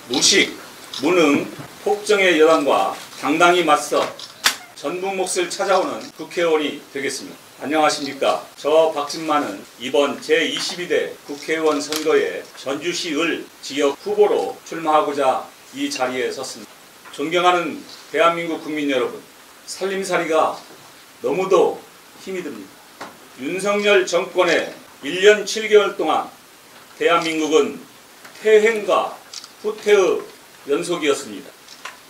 무식, 무능, 폭정의 여당과 당당히 맞서 전북 몫을 찾아오는 국회의원이 되겠습니다. 안녕하십니까. 저 박진만은 이번 제22대 국회의원 선거에 전주시 을 지역 후보로 출마하고자 이 자리에 섰습니다. 존경하는 대한민국 국민 여러분, 살림살이가 너무도 힘이 듭니다. 윤석열 정권의 1년 7개월 동안 대한민국은 퇴행과 후퇴의 연속이었습니다.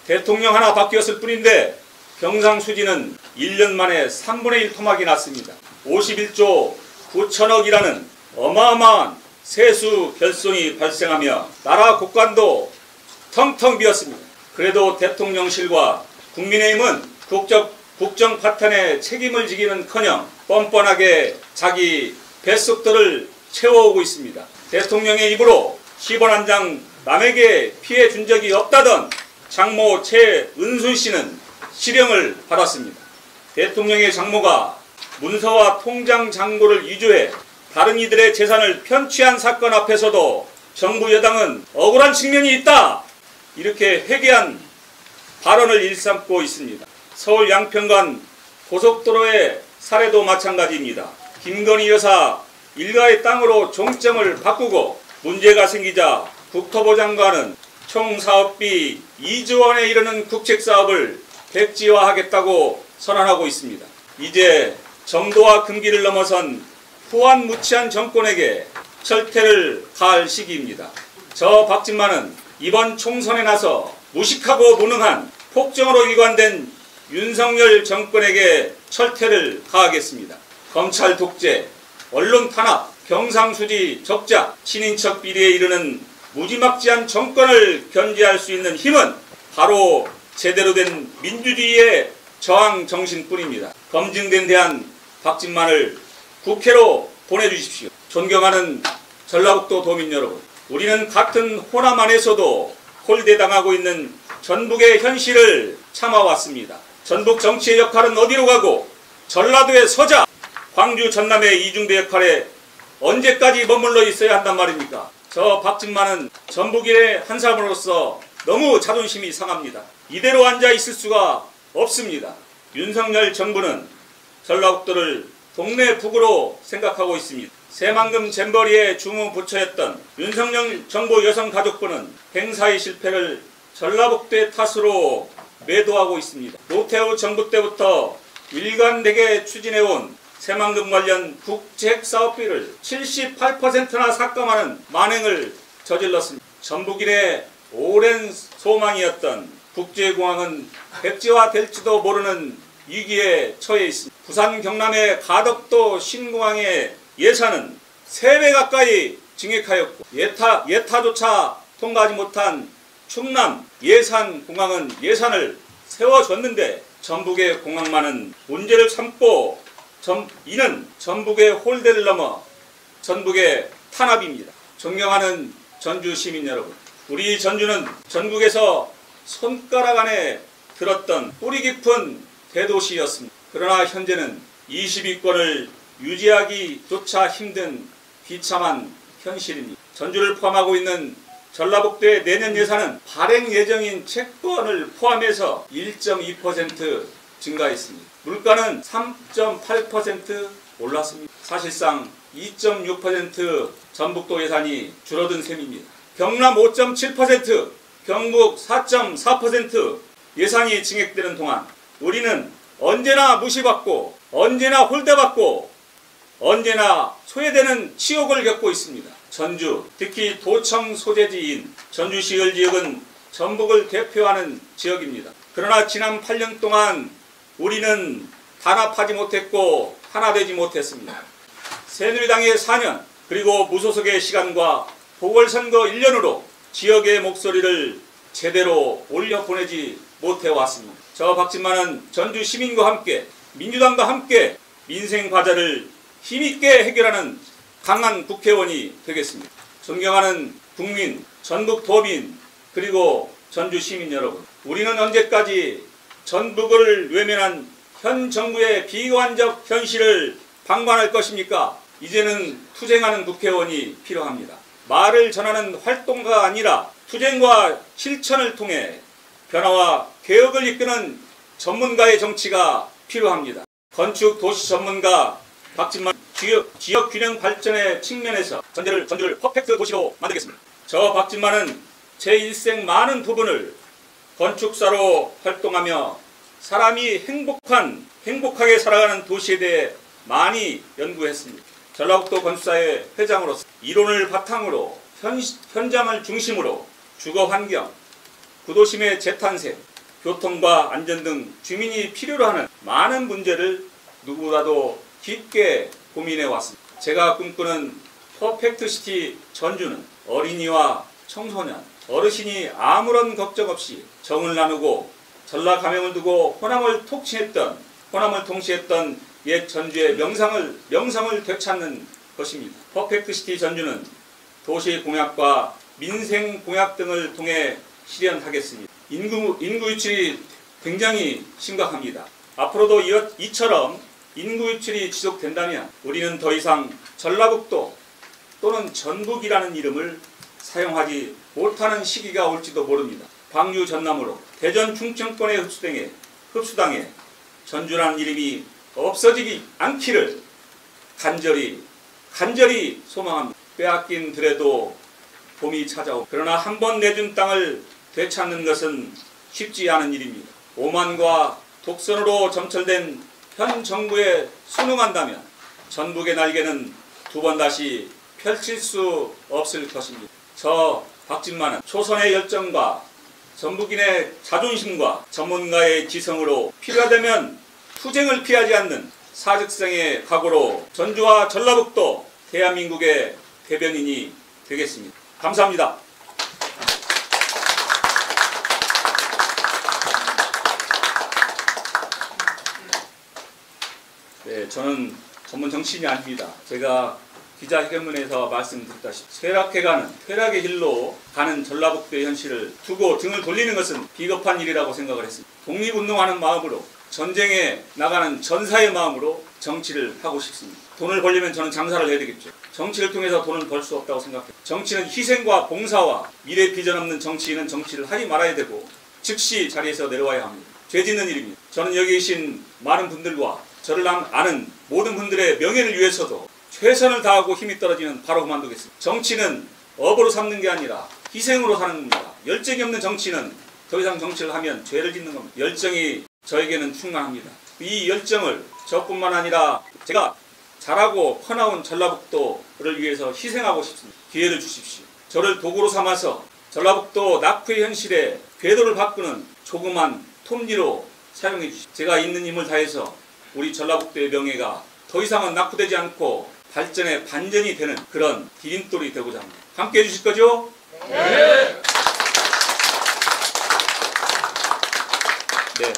대통령 하나 바뀌었을 뿐인데 경상수지는 1년 만에 3분의 1 토막이 났습니다. 51조 9천억이라는 어마어마한 세수 결손이 발생하며 나라 곳간도 텅텅 비었습니다. 그래도 대통령실과 국민의힘은 국정 파탄에 책임을 지기는커녕 뻔뻔하게 자기 뱃속들을 채워오고 있습니다. 대통령의 입으로 10원 한 장 남에게 피해 준 적이 없다던 장모 최은순 씨는 실형을 받았습니다. 대통령의 장모가 문서와 통장 잔고를 위조해 다른 이들의 재산을 편취한 사건 앞에서도 정부 여당은 억울한 측면이 있다, 이렇게 회개한 발언을 일삼고 있습니다. 서울 양평간 고속도로의 사례도 마찬가지입니다. 김건희 여사 일가의 땅으로 종점을 바꾸고 문제가 생기자 국토부 장관은 총 사업비 2조 원에 이르는 국책사업을 백지화하겠다고 선언하고 있습니다. 이제 정도와 금기를 넘어선 후한무치한 정권에게 철퇴를 가할 시기입니다. 저 박진만은 이번 총선에 나서 무식하고 무능한 폭정으로 일관된 윤석열 정권에게 철퇴를 가하겠습니다. 검찰 독재, 언론 탄압, 경상수지 적자, 친인척 비리에 이르는 무지막지한 정권을 견제할 수 있는 힘은 바로 제대로 된 민주주의의 저항 정신뿐입니다. 검증된 대한 박진만을 국회로 보내주십시오. 존경하는 전라북도 도민 여러분, 우리는 같은 호남 안에서도 홀대당하고 있는 전북의 현실을 참아왔습니다. 전북 정치의 역할은 어디로 가고 전라도의 서자, 광주 전남의 이중대 역할에 언제까지 머물러 있어야 한단 말입니까? 저 박진만은 전북인의 한 사람으로서 너무 자존심이 상합니다. 이대로 앉아 있을 수가 없습니다. 윤석열 정부는 전라북도를 동네 북으로 생각하고 있습니다. 새만금 잼버리의 주무부처였던 윤석열 정부 여성가족부는 행사의 실패를 전라북도의 탓으로 매도하고 있습니다. 노태우 정부 때부터 일관되게 추진해온 새만금 관련 국책사업비를 78%나 삭감하는 만행을 저질렀습니다. 전북인의 오랜 소망이었던 국제공항은 백지화될지도 모르는 위기에 처해 있습니다. 부산 경남의 가덕도 신공항의 예산은 3배 가까이 증액하였고 예타조차 통과하지 못한 충남 예산공항은 예산을 세워줬는데 전북의 공항만은 문제를 삼고 이는 전북의 홀대를 넘어 전북의 탄압입니다. 존경하는 전주 시민 여러분, 우리 전주는 전국에서 손가락 안에 들었던 뿌리 깊은 대도시였습니다. 그러나 현재는 20위권을 유지하기조차 힘든 비참한 현실입니다. 전주를 포함하고 있는 전라북도의 내년 예산은 발행 예정인 채권을 포함해서 1.2% 증가했습니다. 물가는 3.8% 올랐습니다. 사실상 2.6% 전북도 예산이 줄어든 셈입니다. 경남 5.7%, 경북 4.4% 예산이 증액되는 동안 우리는 언제나 무시받고 언제나 홀대받고 언제나 소외되는 치욕을 겪고 있습니다. 전주, 특히 도청 소재지인 전주시 을 지역은 전북을 대표하는 지역입니다. 그러나 지난 8년 동안 우리는 단합하지 못했고 하나 되지 못했습니다. 새누리당의 4년 그리고 무소속의 시간과 보궐선거 1년으로 지역의 목소리를 제대로 올려보내지 못해왔습니다. 저 박진만은 전주 시민과 함께 민주당과 함께 민생 과제를 힘있게 해결하는 강한 국회의원이 되겠습니다. 존경하는 국민, 전북 도민, 그리고 전주 시민 여러분, 우리는 언제까지 전북을 외면한 현 정부의 비관적 현실을 방관할 것입니까? 이제는 투쟁하는 국회의원이 필요합니다. 말을 전하는 활동가가 아니라 투쟁과 실천을 통해 변화와 개혁을 이끄는 전문가의 정치가 필요합니다. 건축 도시 전문가 박진만 지역 균형 발전의 측면에서 전주를 퍼펙트 도시로 만들겠습니다. 저 박진만은 제 일생 많은 부분을 건축사로 활동하며 사람이 행복하게 살아가는 도시에 대해 많이 연구했습니다. 전라북도 건축사의 회장으로서 이론을 바탕으로 현장을 중심으로 주거환경, 구도심의 재탄생, 교통과 안전 등 주민이 필요로 하는 많은 문제를 누구보다도 깊게 고민해 왔습니다. 제가 꿈꾸는 퍼펙트시티 전주는 어린이와 청소년, 어르신이 아무런 걱정 없이 정을 나누고 전라 가명을 두고 호남을 통치했던 옛 전주의 명성을 되찾는 것입니다. 퍼펙트시티 전주는 도시 공약과 민생 공약 등을 통해 실현하겠습니다. 인구 유출이 굉장히 심각합니다. 앞으로도 이처럼 인구 유출이 지속된다면 우리는 더 이상 전라북도 또는 전북이라는 이름을 사용하지 못하는 시기가 올지도 모릅니다. 방류 전남으로 대전 충청권에 흡수당해 전주라는 이름이 없어지지 않기를 간절히 소망합니다. 빼앗긴 들에도 봄이 찾아오고 그러나 한 번 내준 땅을 되찾는 것은 쉽지 않은 일입니다. 오만과 독선으로 점철된 현 정부에 순응한다면 전북의 날개는 두 번 다시 펼칠 수 없을 것입니다. 저 박진만은 초선의 열정과 전북인의 자존심과 전문가의 지성으로 필요하다면 투쟁을 피하지 않는 사직생의 각오로 전주와 전라북도 대한민국의 대변인이 되겠습니다. 감사합니다. 네, 저는 전문 정치인이 아닙니다. 제가 기자회견문에서 말씀드렸다시피 쇠락의 길로 가는 전라북도의 현실을 두고 등을 돌리는 것은 비겁한 일이라고 생각을 했습니다. 독립운동하는 마음으로 전쟁에 나가는 전사의 마음으로 정치를 하고 싶습니다. 돈을 벌려면 저는 장사를 해야 되겠죠. 정치를 통해서 돈을 벌 수 없다고 생각해요. 정치는 희생과 봉사와 미래 비전 없는 정치인은 정치를 하지 말아야 되고 즉시 자리에서 내려와야 합니다. 죄 짓는 일입니다. 저는 여기 계신 많은 분들과 저를 아는 모든 분들의 명예를 위해서도 최선을 다하고 힘이 떨어지면 바로 그만두겠습니다. 정치는 업으로 삼는 게 아니라 희생으로 사는 겁니다. 열정이 없는 정치는 더 이상 정치를 하면 죄를 짓는 겁니다. 열정이 저에게는 충만합니다. 이 열정을 저뿐만 아니라 제가 자라고 커나온 전라북도를 위해서 희생하고 싶습니다. 기회를 주십시오. 저를 도구로 삼아서 전라북도 낙후의 현실에 궤도를 바꾸는 조그만 톱니로 사용해 주십시오. 제가 있는 힘을 다해서 우리 전라북도의 명예가 더 이상은 낙후되지 않고 발전의 반전이 되는 그런 디딤돌이 되고자 합니다. 함께 해주실 거죠? 네. 네.